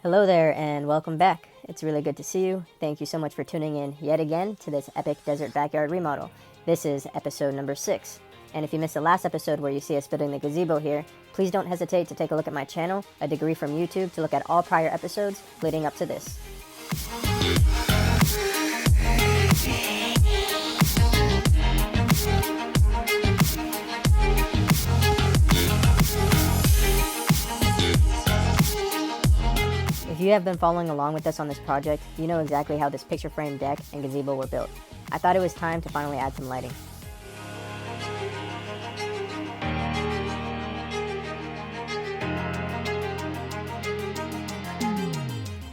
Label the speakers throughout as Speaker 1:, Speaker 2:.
Speaker 1: Hello there and welcome back. It's really good to see you. Thank you so much for tuning in yet again to this epic desert backyard remodel. This is episode number 6. And if you missed the last episode where you see us building the gazebo here, please don't hesitate to take a look at my channel, A Degree from YouTube, to look at all prior episodes leading up to this. If you have been following along with us on this project, you know exactly how this picture frame deck and gazebo were built. I thought it was time to finally add some lighting.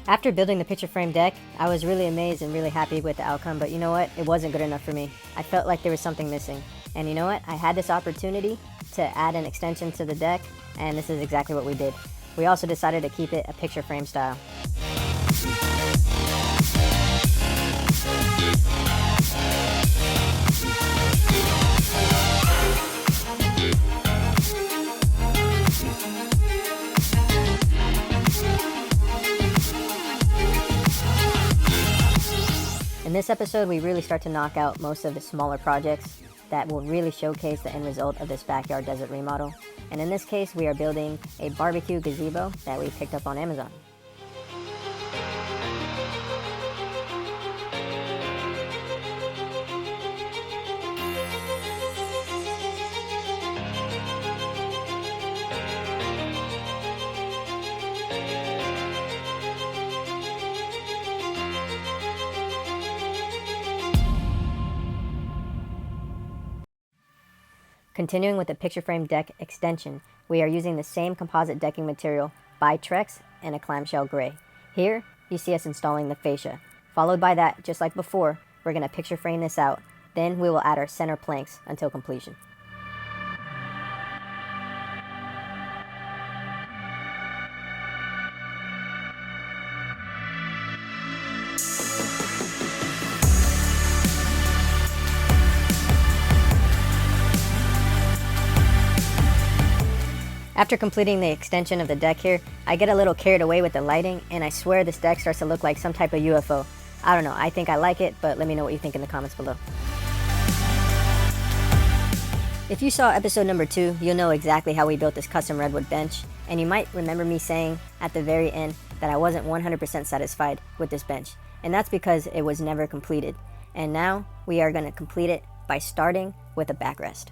Speaker 1: After building the picture frame deck, I was really amazed and really happy with the outcome, but you know what? It wasn't good enough for me. I felt like there was something missing. And you know what? I had this opportunity to add an extension to the deck, and this is exactly what we did. We also decided to keep it a picture frame style. In this episode, we really start to knock out most of the smaller projects that will really showcase the end result of this backyard desert remodel. And in this case, we are building a barbecue gazebo that we picked up on Amazon. Continuing with the picture frame deck extension, we are using the same composite decking material by Trex and a clamshell gray. Here, you see us installing the fascia. Followed by that, just like before, we're going to picture frame this out. Then we will add our center planks until completion. After completing the extension of the deck here, I get a little carried away with the lighting, and I swear this deck starts to look like some type of UFO. I don't know, I think I like it, but let me know what you think in the comments below. If you saw episode number 2, you'll know exactly how we built this custom Redwood bench, and you might remember me saying at the very end that I wasn't 100% satisfied with this bench, and that's because it was never completed. And now, we are going to complete it by starting with a backrest.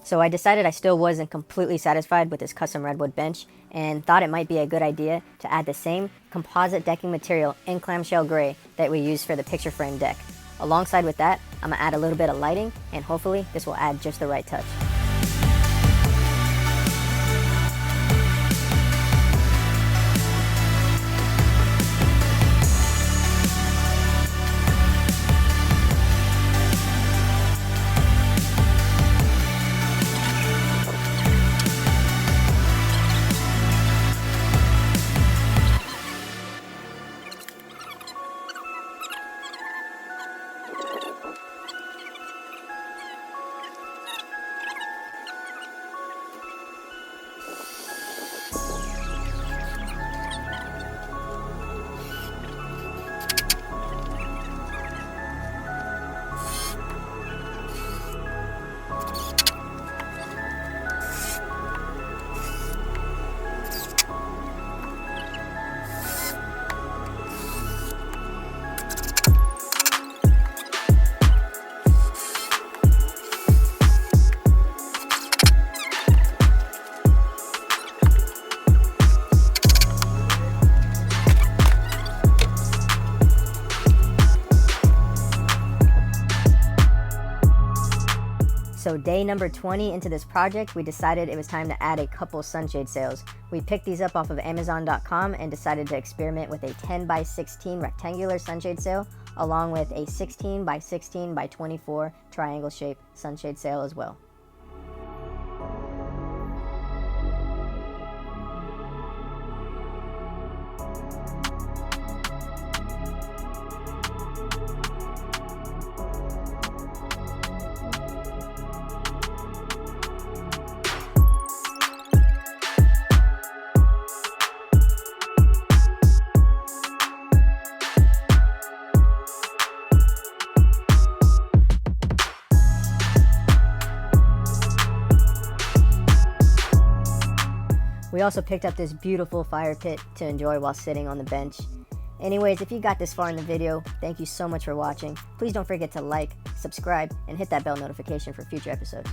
Speaker 1: So I decided I still wasn't completely satisfied with this custom Redwood bench and thought it might be a good idea to add the same composite decking material in clamshell gray that we used for the picture frame deck. Alongside with that, I'm going to add a little bit of lighting, and hopefully this will add just the right touch. So day number 20 into this project, we decided it was time to add a couple sunshade sails. We picked these up off of Amazon.com and decided to experiment with a 10 by 16 rectangular sunshade sail, along with a 16 by 16 by 24 triangle shaped sunshade sail as well. We also picked up this beautiful fire pit to enjoy while sitting on the bench. Anyways, if you got this far in the video, thank you so much for watching. Please don't forget to like, subscribe, and hit that bell notification for future episodes.